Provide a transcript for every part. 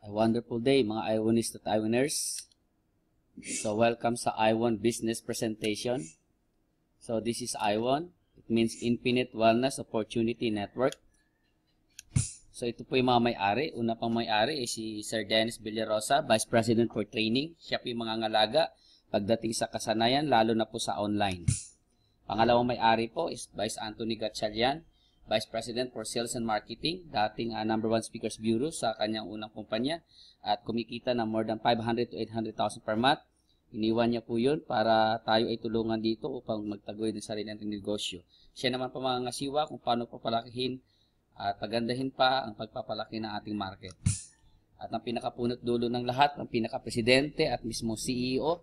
A wonderful day mga Iwonists at Iwoners. So welcome sa Iwon Business Presentation. So this is Iwon. It means Infinite Wellness Opportunity Network. So ito po yung mga may-ari. Una pang may-ari ay si Sir Dennis Villarosa, Vice President for Training. Siya po yung mga ngalaga pagdating sa kasanayan, lalo na po sa online. Pangalawang may-ari po is Vice Anthony Gatchalian, Vice President for Sales and Marketing, dating #1 Speakers Bureau sa kanyang unang kumpanya at kumikita ng more than 500 to 800,000 per month. Iniwan niya po yun para tayo ay tulungan dito upang magtagoy ng sarili nating negosyo. Siya naman pa mga ngasiwa kung paano papalakihin at pagandahin pa ang pagpapalaki ng ating market. At ang pinakapunot dulo ng lahat, ang pinaka-presidente at mismo CEO,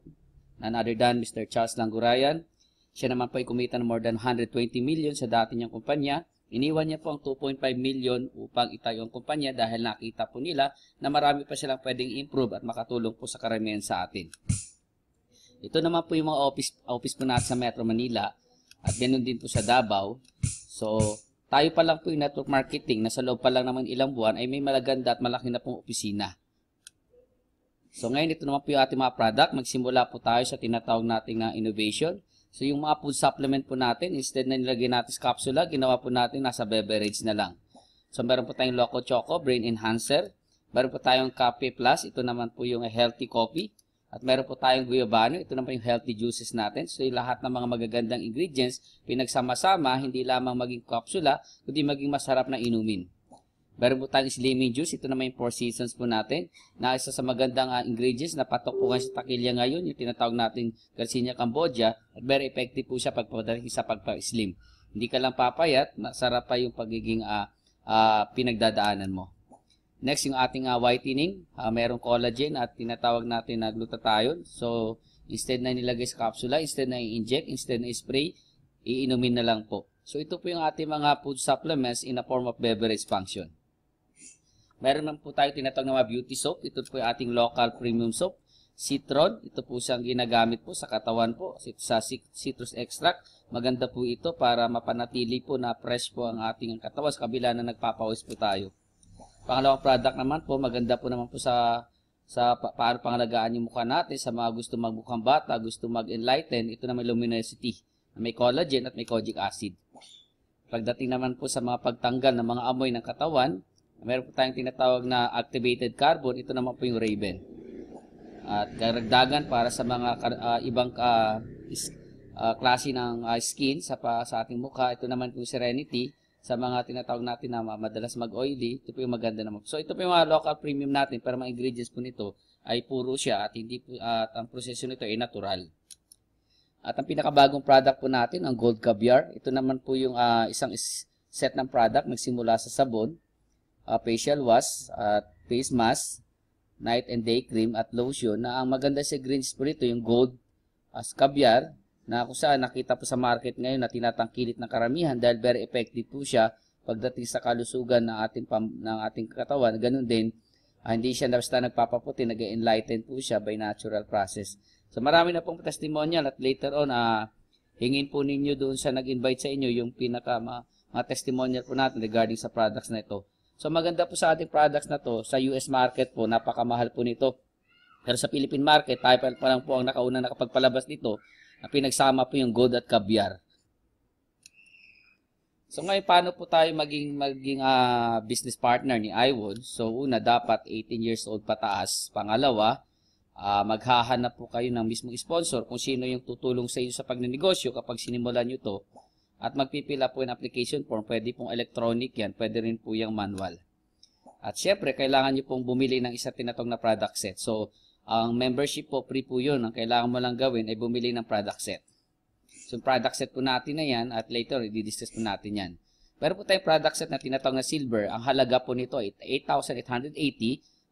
none other than Mr. Charles Langurayan. Siya naman po ay kumita ng more than 120 million sa dati niyang kumpanya. Iniwan niya po ang 2.5 million upang itayo ang kumpanya dahil nakita po nila na marami pa silang pwedeng improve at makatulong po sa karamihan sa atin. Ito naman po yung mga office po natin sa Metro Manila at ganoon din po sa Davao. So, tayo pa lang po yung network marketing na sa loob pa lang naman ilang buwan ay may malaganda at malaki na pong opisina. So, ngayon ito naman po yung ating mga product. Magsimula po tayo sa tinatawag nating na innovation. So, yung mga food supplement po natin, instead na nilagay natin sa capsula, ginawa po natin nasa beverage na lang. So, meron po tayong Loco Choco, Brain Enhancer. Meron po tayong Cafe Plus, ito naman po yung healthy coffee. At meron po tayong Guayabano, ito naman po yung healthy juices natin. So, yung lahat ng mga magagandang ingredients, pinagsama-sama, hindi lamang maging capsula, kundi maging masarap na inumin. Meron po tayong Slimming Juice, ito naman yung 4 seasons po natin, na isa sa magandang ingredients na patok po sa takilya ngayon, yung tinatawag natin Garcinia Cambodia, at very effective po siya pagpapadating sa pagpa-slim. Hindi ka lang papayat, masarap pa yung pagiging pinagdadaanan mo. Next, yung ating whitening, merong collagen at tinatawag natin na glutathione. So, instead na nilagay sa capsula, instead na i-inject, instead na i-spray, iinumin na lang po. So, ito po yung ating mga food supplements in a form of beverage function. Meron naman po tayo tinatawag na mga beauty soap. Ito po yung ating local premium soap. Citron, ito po siyang ginagamit po sa katawan po, sa citrus extract. Maganda po ito para mapanatili po na fresh po ang ating katawan sa kabila na nagpapawis po tayo. Pangalawang product naman po, maganda po naman po sa paano pangalagaan yung mukha natin sa mga gusto magmukhang bata, gusto mag-enlighten. Ito naman luminosity. May collagen at may kojic acid. Pagdating naman po sa mga pagtanggal ng mga amoy ng katawan, meron po tayong tinatawag na activated carbon. Ito naman po yung Raven. At karagdagan para sa mga ibang klase ng skin sa ating mukha. Ito naman po yung Serenity. Sa mga tinatawag natin na madalas mag-oily, ito po yung maganda naman. So ito po yung mga local premium natin, pero mga ingredients po nito ay puro siya at hindi po, ang proseso nito ay natural. At ang pinakabagong product po natin, ang Gold Caviar. Ito naman po yung isang set ng product, nagsimula sa sabon, facial wash, face mask, night and day cream at lotion na ang maganda sa ingredients po nito yung Gold Caviar na kung saan nakita po sa market ngayon na tinatangkilik ng karamihan dahil very effective po siya pagdating sa kalusugan ng ating katawan. Ganun din, hindi siya basta nagpapaputi, nag-enlighten po siya by natural process. So marami na pong testimonial at later on, hingin po ninyo doon sa nag-invite sa inyo yung mga testimonial po natin regarding sa products na ito. So maganda po sa ating products na to, sa US market po, napakamahal po nito. Pero sa Philippine market, tayo pa lang po ang nakaunang nakapagpalabas nito, na pinagsama po yung Gold at Caviar. So ngayon, paano po tayo maging business partner ni Iwon? So una, dapat 18 years old pataas. Pangalawa, maghahanap po kayo ng mismong sponsor kung sino yung tutulong sa iyo sa pagnenegosyo kapag sinimulan nyo to. At magpipila po yung application form. Pwede pong electronic yan. Pwede rin po yung manual. At syempre, kailangan nyo pong bumili ng isa tinatawag na product set. So, ang membership po, free po yun. Ang kailangan mo lang gawin ay bumili ng product set. So, yung product set po natin na yan at later, i-discuss po natin yan. Pero po tayong product set na tinatawag na silver, ang halaga po nito ay 8,880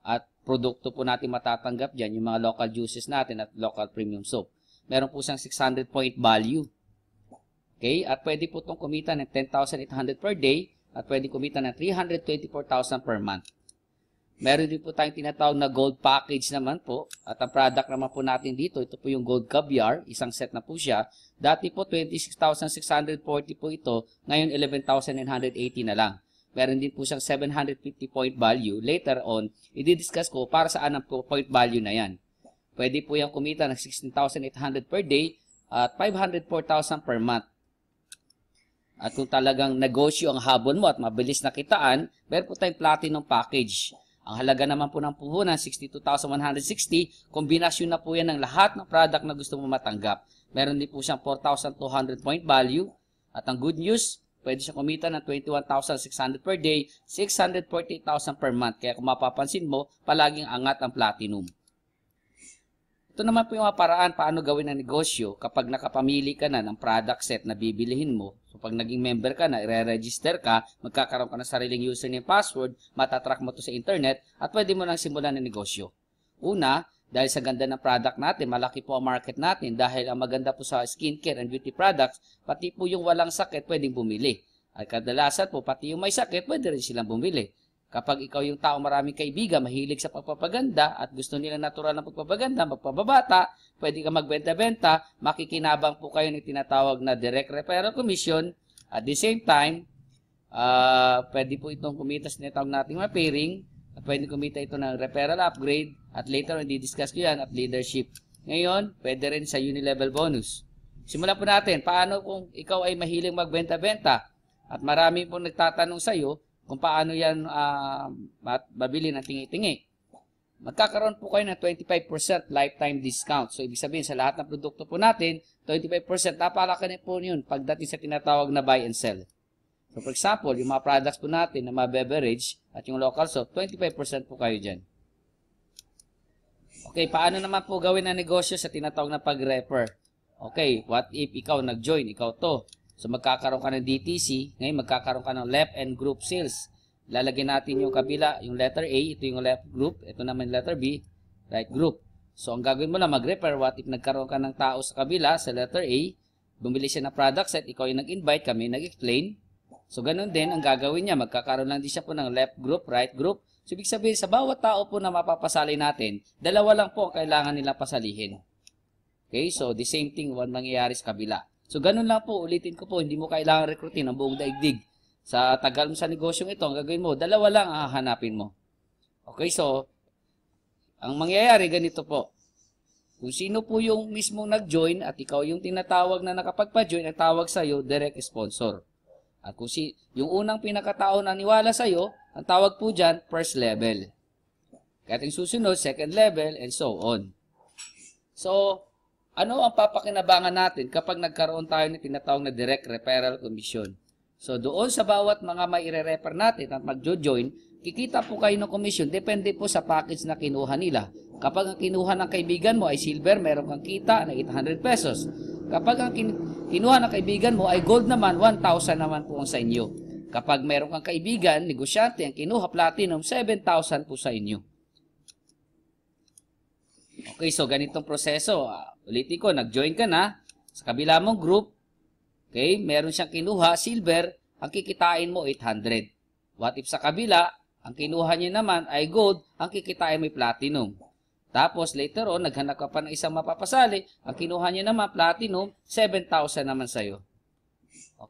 at produkto po natin matatanggap dyan, yung mga local juices natin at local premium soap. Meron po siyang 600 point value. Okay? At pwede po itong kumita ng 10,800 per day at pwede kumita ng 324,000 per month. Meron din po tayong tinatawag na gold package naman po. At ang product naman po natin dito, ito po yung Gold Caviar. Isang set na po siya. Dati po 26,640 po ito. Ngayon 11,980 na lang. Meron din po siyang 750 point value. Later on, i-discuss ko para saan ang point value na yan. Pwede po yung kumita ng 16,800 per day at 504,000 per month. At kung talagang negosyo ang habon mo at mabilis na kitaan, meron po tayong platinum package. Ang halaga naman po ng puhunan, 62,160. Kombinasyon na po yan ng lahat ng product na gusto mo matanggap. Meron din po siyang 4,200 point value. At ang good news, pwede siya kumita ng 21,600 per day, 640,000 per month. Kaya kung mapapansin mo, palaging angat ang platinum. Ito naman po yung mga paraan paano gawin ang negosyo kapag nakapamili ka na ng product set na bibilihin mo. So pag naging member ka na, i-register ka, magkakaroon ka ng sariling username password, matatrack mo to sa internet, at pwede mo nang simulan ng negosyo. Una, dahil sa ganda ng product natin, malaki po ang market natin dahil ang maganda po sa skincare and beauty products, pati po yung walang sakit pwedeng bumili. At kadalasan po, pati yung may sakit, pwede rin silang bumili. Kapag ikaw yung tao maraming kaibigan, mahilig sa pagpapaganda at gusto nila natural na pagpapaganda, magpababata, pwede ka magbenta-benta, makikinabang po kayo ng tinatawag na direct referral commission. At the same time, pwede po itong kumita sa tinatawag nating mga pairing, at pwede kumita ito ng referral upgrade, at later on, di-discuss ko yan at leadership. Ngayon, pwede rin sa uni-level bonus. Simulan po natin, paano kung ikaw ay mahiling magbenta-benta at marami pong nagtatanong sa iyo, kung paano yan mabili ng tingi-tingi. Magkakaroon po kayo ng 25% lifetime discount. So, ibig sabihin, sa lahat ng produkto po natin, 25%, napalaki na po yun pagdating sa tinatawag na buy and sell. So, for example, yung mga products po natin na mga beverage at yung local soap, 25% po kayo dyan. Okay, paano naman po gawin ang negosyo sa tinatawag na pag-refer? Okay, what if ikaw nag-join, ikaw to. So, magkakaroon ka ng DTC. Ngayon, magkakaroon ka ng left and group sales. Lalagyan natin yung kabila, yung letter A. Ito yung left group. Ito naman yung letter B, right group. So, ang gagawin mo lang, mag-refer. What if nagkaroon ka ng tao sa kabila, sa letter A, bumili siya ng product set, ikaw yung nag-invite, kami nag-explain. So, ganun din ang gagawin niya. Magkakaroon lang din siya po ng left group, right group. So, ibig sabihin, sa bawat tao po na mapapasali natin, dalawa lang po ang kailangan nilang pasalihin. Okay, so, the same thing ang mangyayari sa kabila. So, ganun lang po, ulitin ko po, hindi mo kailangan rekrutin ang buong daigdig. Sa tagal mo sa negosyong ito, ang gagawin mo, dalawa lang ang hahanapin mo. Okay, so, ang mangyayari, ganito po. Kung sino po yung mismong nag-join at ikaw yung tinatawag na nakapagpa-join, ang tawag sa'yo, direct sponsor. At kung yung unang pinakatao na niwala sa'yo, ang tawag po dyan, first level. Kaya yung susunod, second level, and so on. So, ano ang papakinabangan natin kapag nagkaroon tayo ng tinatawag na direct referral commission? So, doon sa bawat mga may i-refer natin at mag-join, kikita po kayo ng commission. Depende po sa package na kinuha nila. Kapag ang kinuha ng kaibigan mo ay silver, meron kang kita na 800 pesos. Kapag ang kinuha ng kaibigan mo ay gold naman, 1,000 naman po ang sa inyo. Kapag meron kang kaibigan, negosyante, ang kinuha platinum, 7,000 po sa inyo. Okay, so ganitong proseso. Ulitin ko, nag-join ka na sa kabila mong group. Okay, meron siyang kinuha, silver, ang kikitain mo 800. What if sa kabila, ang kinuha niya naman ay gold, ang kikitain mo ay platinum. Tapos later on, naghanap ka pa ng isang mapapasali, ang kinuha niya naman platinum, 7,000 naman sa'yo.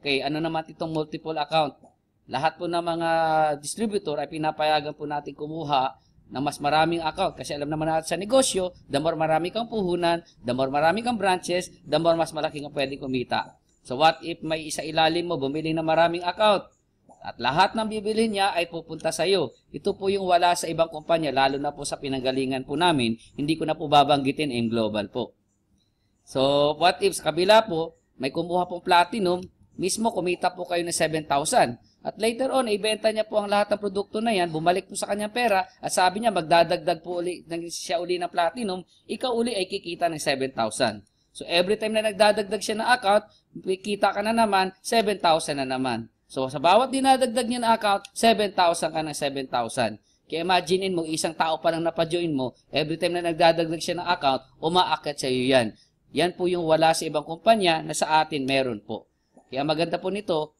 Okay, ano naman itong multiple account? Lahat po ng mga distributor ay pinapayagan po natin kumuha na mas maraming account. Kasi alam naman natin sa negosyo, the more marami kang puhunan, the more marami kang branches, the more mas malaki kang pwede kumita. So what if may isa ilalim mo, bumili ng maraming account, at lahat ng bibili niya ay pupunta sa iyo. Ito po yung wala sa ibang kumpanya, lalo na po sa pinanggalingan po namin, hindi ko na po babanggitin, M Global po. So what if sa kabila po, may kumuha pong platinum, mismo kumita po kayo ng 7,000. At later on, ibenta niya po ang lahat ng produkto na yan, bumalik po sa kanyang pera, at sabi niya, magdadagdag po siya uli ng platinum, ikaw uli ay kikita ng 7,000. So, every time na nagdadagdag siya ng account, kikita ka na naman, 7,000 na naman. So, sa bawat dinadagdag niya ng account, 7,000 ka ng 7,000. Kaya imaginein mo, isang tao pa lang napajoin mo, every time na nagdadagdag siya ng account, umaakyat sa iyo yan. Yan po yung wala sa ibang kumpanya na sa atin meron po. Kaya maganda po nito,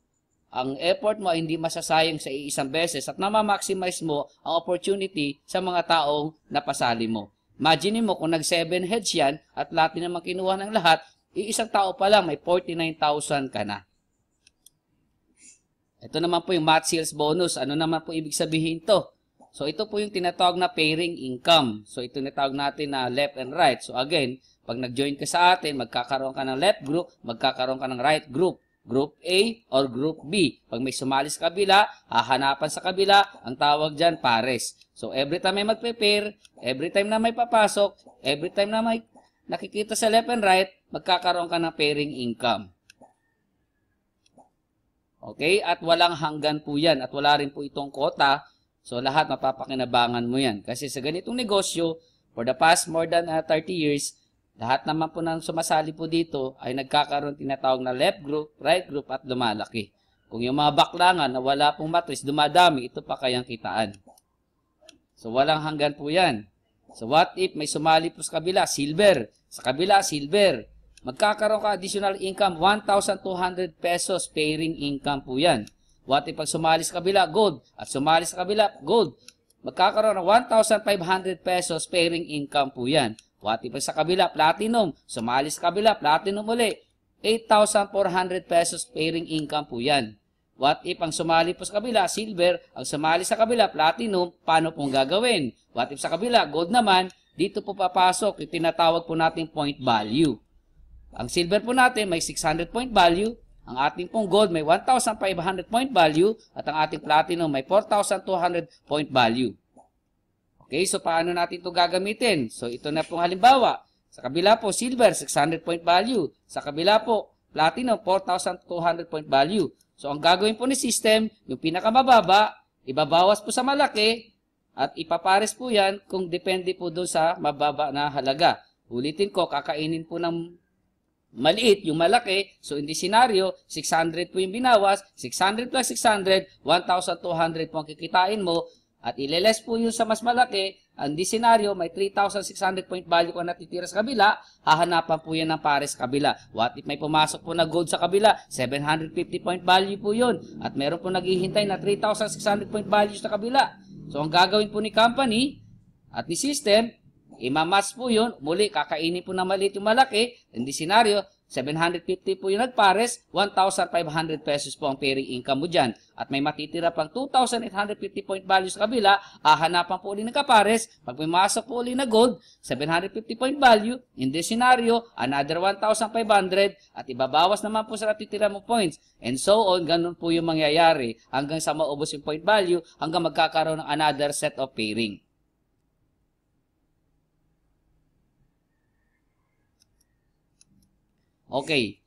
ang effort mo ay hindi masasayang sa iisang beses at namamaximize mo ang opportunity sa mga taong napasali mo. Imagine mo kung nag 7 heads yan at lahat din naman kinuha ng lahat, iisang tao pa lang may 49,000 ka na. Ito naman po yung match sales bonus. Ano naman po ibig sabihin to? So, ito po yung tinatawag na pairing income. So, ito tinatawag natin na left and right. So, again, pag nag-join ka sa atin, magkakaroon ka ng left group, magkakaroon ka ng right group. Group A or Group B. Pag may sumali sa kabila, hahanapan sa kabila, ang tawag dyan, pares. So, every time may mag-prepare, every time na may papasok, every time na may nakikita sa left and right, magkakaroon ka ng pairing income. Okay? At walang hanggan po yan. At wala rin po itong quota. So, lahat mapapakinabangan mo yan. Kasi sa ganitong negosyo, for the past more than 30 years, lahat naman po ng sumasali po dito ay nagkakaroon tinatawag na left group, right group at lumalaki. Kung yung mga baklangan na wala pong matris, dumadami, ito pa kayang kitaan. So, walang hanggan po yan. So, what if may sumali po sa kabila, silver. Sa kabila, silver. Magkakaroon ka additional income, 1,200 pesos pairing income po yan. What if pag sumali sa kabila, gold. At sumali sa kabila, gold. Magkakaroon ng 1,500 pesos pairing income po yan. What if sa kabila, platinum. Sumali sa kabila, platinum uli. 8,400 pesos pairing income po yan. What if ang sumali po sa kabila, silver. Ang sumali sa kabila, platinum. Paano pong gagawin? What if sa kabila, gold naman. Dito po papasok yung tinatawag po natin point value. Ang silver po natin may 600 point value. Ang ating pong gold may 1,500 point value at ang ating platinum may 4,200 point value. Okay, so paano natin ito gagamitin? So ito na pong halimbawa. Sa kabila po, silver, 600 point value. Sa kabila po, platinum, 4,200 point value. So ang gagawin po ni system, yung pinakamababa, ibabawas po sa malaki at ipapares po yan kung depende po doon sa mababa na halaga. Ulitin ko, kakainin po ng maliit, yung malaki. So, in this scenario, 600 po yung binawas. 600 plus 600, 1,200 po ang kikitain mo. At ileles po yun sa mas malaki. In this scenario, may 3,600 point value kung natitira sa kabila. Hahanapan po yan ng pares sa kabila. What if may pumasok po na gold sa kabila? 750 point value po yun. At meron po naghihintay na 3,600 point value sa kabila. So, ang gagawin po ni company at ni system, imamatch po yun. Muli, kakainin po na maliit yung malaki. In this scenario, 750 po yung nagpares. 1,500 pesos po ang pairing income mo dyan. At may matitira pang 2,850 point value sa kabila. Hahanapan po ulit ng kapares. Pag may masok po ulit na gold, 750 point value. In this scenario, another 1,500. At ibabawas naman po sa natitira mo points. And so on, ganun po yung mangyayari. Hanggang sa maubos yung point value, hanggang magkakaroon ng another set of pairing. Okay.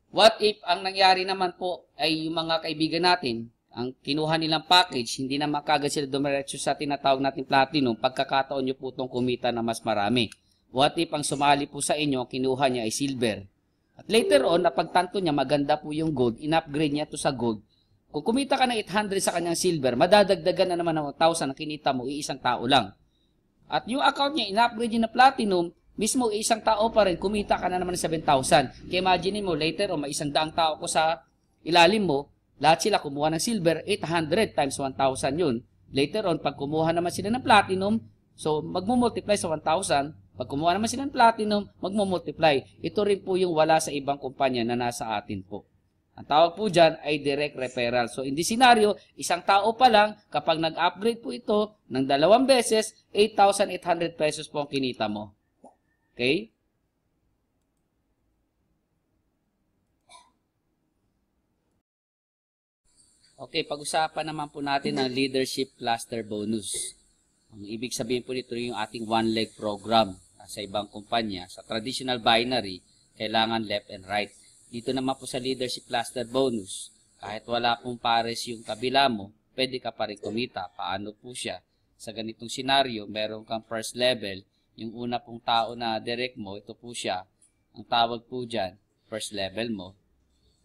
What if ang nangyari naman po ay yung mga kaibigan natin, ang kinuha nilang package, hindi na makagad sila dumiretso sa tinatawag natin platinum, pagkakataon nyo po itong kumita na mas marami. What if ang sumali po sa inyo, kinuha niya ay silver? At later on, napagtanto niya maganda po yung gold, in-upgrade niya to sa gold. Kung kumita ka ng 800 sa kanyang silver, madadagdagan na naman ng 1,000 na kinita mo, iisang tao lang. At yung account niya, in-upgrade niya na platinum, mismo isang tao pa rin, kumita ka na naman ng 7,000. Kaya imagine mo, later o may 100 tao ko sa ilalim mo, lahat sila kumuha ng silver, 800 times 1,000 yun. Later on, pag kumuha naman sila ng platinum, so magmumultiply sa 1,000. Pag kumuha naman sila ng platinum, magmumultiply. Ito rin po yung wala sa ibang kumpanya na nasa atin po. Ang tawag po dyan ay direct referral. So in this scenario, isang tao pa lang, kapag nag-upgrade po ito ng 2 beses, 8,800 pesos po ang kinita mo. Okay? Okay, pag-usapan naman po natin ang leadership cluster bonus. Ang ibig sabihin po nito yung ating one-leg program sa ibang kumpanya. Sa traditional binary, kailangan left and right. Dito naman po sa leadership cluster bonus, kahit wala pong pares yung kabila mo, pwede ka pa rin kumita. Paano po siya? Sa ganitong senaryo, meron kang first level. Yung una pong tao na direct mo, ito po siya. Ang tawag po dyan, first level mo.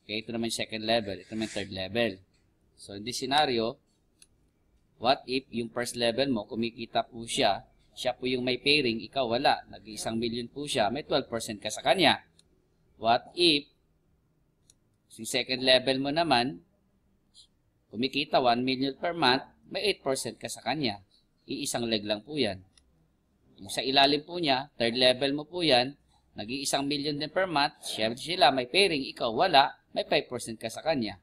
Okay, ito naman second level, ito naman third level. So, in this scenario, what if yung first level mo, kumikita po siya, siya po yung may pairing, ikaw wala, nag-1 million po siya, may 12% ka sa kanya. What if, yung second level mo naman, kumikita 1 million per month, may 8% ka sa kanya. Iisang leg lang po yan. Yung sa ilalim po niya, third level mo po yan, nag-1 million din per month, sila may pairing, ikaw wala, may 5% ka sa kanya.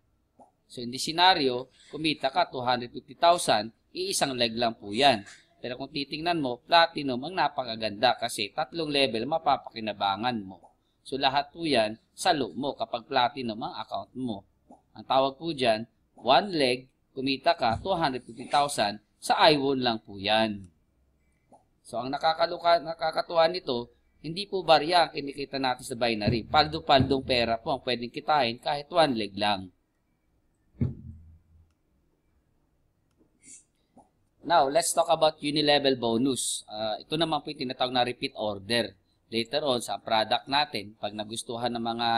So, in this scenario, kumita ka 250,000, iisang leg lang po yan. Pero kung titingnan mo, platinum ang napakaganda kasi 3 level mapapakinabangan mo. So, lahat po yan sa loob mo kapag platinum ang account mo. Ang tawag po dyan, 1 leg, kumita ka 250,000, sa I1 lang po yan. So, ang nakakatuwa nito, hindi po barya ang kinikita natin sa binary. Paldo-paldong pera po ang pwedeng kitain kahit 1 leg lang. Now, let's talk about unilevel bonus. Ito naman po yung tinatawag na repeat order. Later on, sa product natin, pag nagustuhan ng mga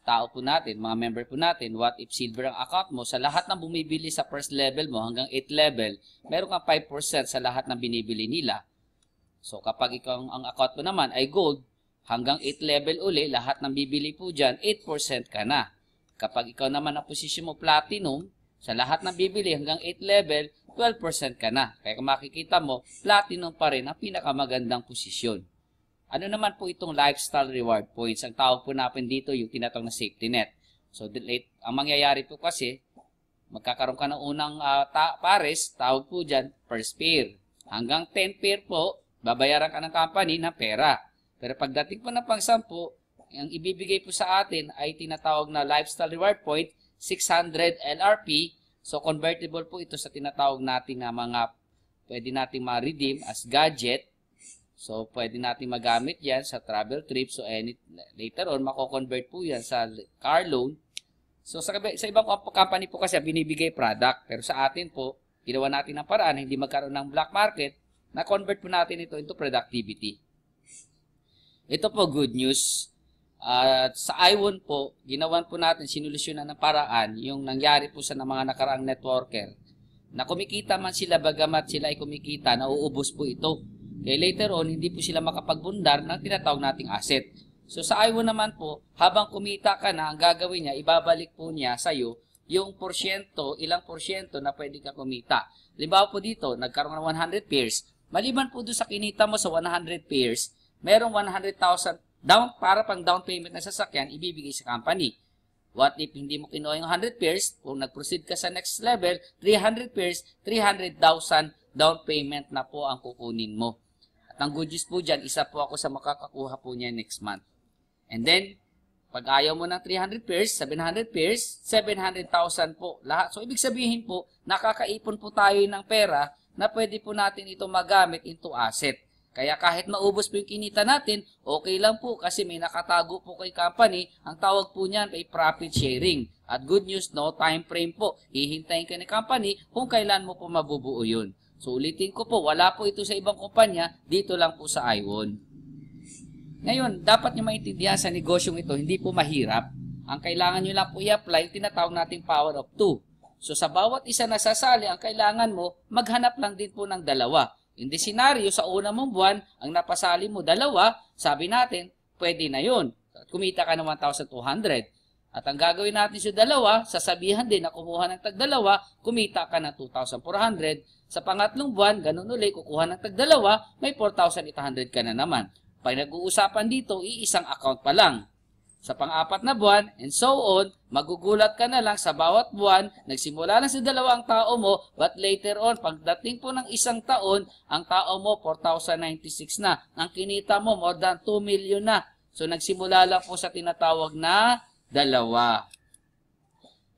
tao po natin, mga member po natin, what if silver ang account mo, sa lahat ng bumibili sa first level mo hanggang 8 level, meron kang 5% sa lahat ng binibili nila. So, kapag ikaw ang account mo naman ay gold, hanggang 8 level uli, lahat ng bibili po dyan, 8% ka na. Kapag ikaw naman ang posisyon mo platinum, sa lahat ng bibili hanggang 8 level, 12% ka na. Kaya kung makikita mo, platinum pa rin ang pinakamagandang posisyon. Ano naman po itong lifestyle reward points? Ang tawag po natin dito yung tinatawag na safety net. So, ang mangyayari po kasi, magkakaroon ka ng unang pares, tawag po dyan, first pair. Hanggang 10 pair po, babayaran ka ng company ng pera. Pero pagdating po ng pang-10, ang ibibigay po sa atin ay tinatawag na lifestyle reward point, 600 LRP. So, convertible po ito sa tinatawag natin na mga pwede nating ma-redeem as gadget. So, pwede nating magamit yan sa travel trip. So, later on, mako-convert po yan sa car loan. So, sa ibang company po kasi binibigay product. Pero sa atin po, ginawa natin ng paraan, hindi magkaroon ng black market, na-convert po natin ito into productivity. Ito po, good news. Sa I1 po, ginawan po natin, sinulusyonan ng paraan yung nangyari po sa mga nakaraang networker na kumikita man sila bagamat sila ay kumikita, nauubos po ito. Kaya later on, hindi po sila makapagbundar ng tinatawag nating asset. So sa I1 naman po, habang kumita ka na, ang gagawin niya, ibabalik po niya sa iyo yung porsyento, ilang porsyento na pwede ka kumita. Halimbawa po dito, nagkaroon ng 100 pairs. Maliban po doon sa kinita mo sa 100 pairs, merong 100,000 down para pang down payment na sasakyan ibibigay sa company. What if hindi mo kinuha yung 100 pairs, kung nag-proceed ka sa next level, 300 pairs, 300,000 down payment na po ang kukunin mo. At ang good news po dyan, isa po ako sa makakakuha po niya next month. And then, pag ayaw mo ng 300 pairs, 700 pairs, 700,000 po lahat. So, ibig sabihin po, nakakaipon po tayo ng pera na pwede po natin ito magamit into asset. Kaya kahit maubos po yung kinita natin, okay lang po kasi may nakatago po kay company. Ang tawag po niyan ay profit sharing. At good news, no time frame po. Hihintayin ka ni company kung kailan mo po mabubuo yun. So ulitin ko po, wala po ito sa ibang kumpanya, dito lang po sa I1. Ngayon, dapat nyo maintindihan sa negosyong ito, hindi po mahirap. Ang kailangan nyo lang po i-apply, tinatawag nating power of 2. So sa bawat isa na sasali, ang kailangan mo, maghanap lang din po ng dalawa. In this scenario, sa una mong buwan, ang napasali mo dalawa, sabi natin, pwede na yun. Kumita ka ng 1,200. At ang gagawin natin sa dalawa, sasabihan din na kumuha ng tagdalawa, kumita ka ng 2,400. Sa pangatlong buwan, ganun ulit, kukuha ng tagdalawa, may 4,800 ka na naman. Pag nag-uusapan dito, iisang account pa lang. Sa pang-apat na buwan, and so on, magugulat ka na lang sa bawat buwan, nagsimula lang sa dalawang tao mo, but later on, pagdating po ng isang taon, ang tao mo 4,096 na. Ang kinita mo more than 2 million na. So nagsimula lang po sa tinatawag na dalawa.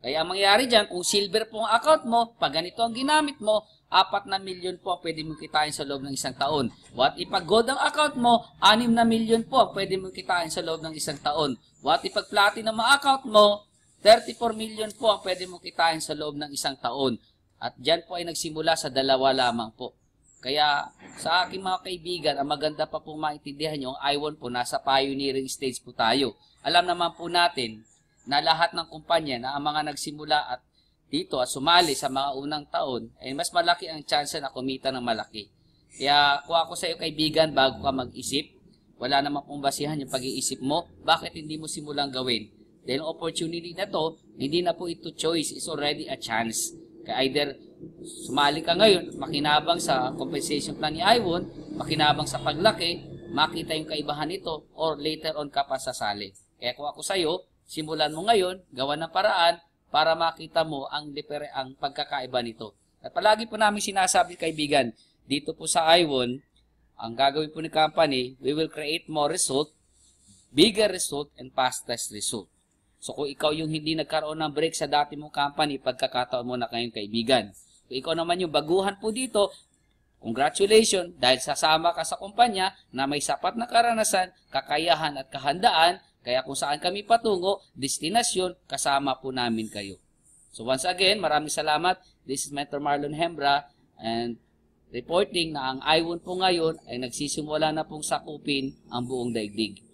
Kaya ang mangyayari dyan, kung silver po ang account mo, pag ganito ang ginamit mo, 4 na milyon po ang pwede mong kitain sa loob ng isang taon. What if pag gold ang account mo, 6 na milyon po ang pwede mong kitain sa loob ng isang taon. What if pag platinum ang account mo, 34 million po ang pwede mong kitain sa loob ng isang taon. At dyan po ay nagsimula sa dalawa lamang po. Kaya sa aking mga kaibigan, ang maganda pa po maintindihan nyo, ang I1 po, nasa pioneering stage po tayo. Alam naman po natin na lahat ng kumpanya na ang mga nagsimula at dito at sumali sa mga unang taon, ay mas malaki ang chance na kumita ng malaki. Kaya kung ako sa iyo kaibigan, bago ka mag-isip, wala namang pong basihan yung pag-iisip mo, bakit hindi mo simulang gawin? Dahil opportunity na to, hindi na po ito choice, it's already a chance. Kaya either sumali ka ngayon, makinabang sa compensation plan ni I1, makinabang sa paglaki, makita yung kaibahan nito, or later on ka pa sasali. Kaya kung ako sa iyo, simulan mo ngayon, gawa ng paraan, para makita mo ang pagkakaiba nito. At palagi po namin sinasabi, kaibigan, dito po sa iWon, ang gagawin po ni company, we will create more result, bigger result, and fastest result. So kung ikaw yung hindi nagkaroon ng break sa dati mong company, pagkakataon mo na kayong kaibigan. Kung ikaw naman yung baguhan po dito, congratulations dahil sasama ka sa kumpanya na may sapat na karanasan, kakayahan at kahandaan, kaya kung saan kami patungo, destinasyon, kasama po namin kayo. So once again, maraming salamat. This is Mentor Marlon Hembra and reporting na ang iWon po ngayon ay nagsisimula na pong sakupin ang buong daigdig.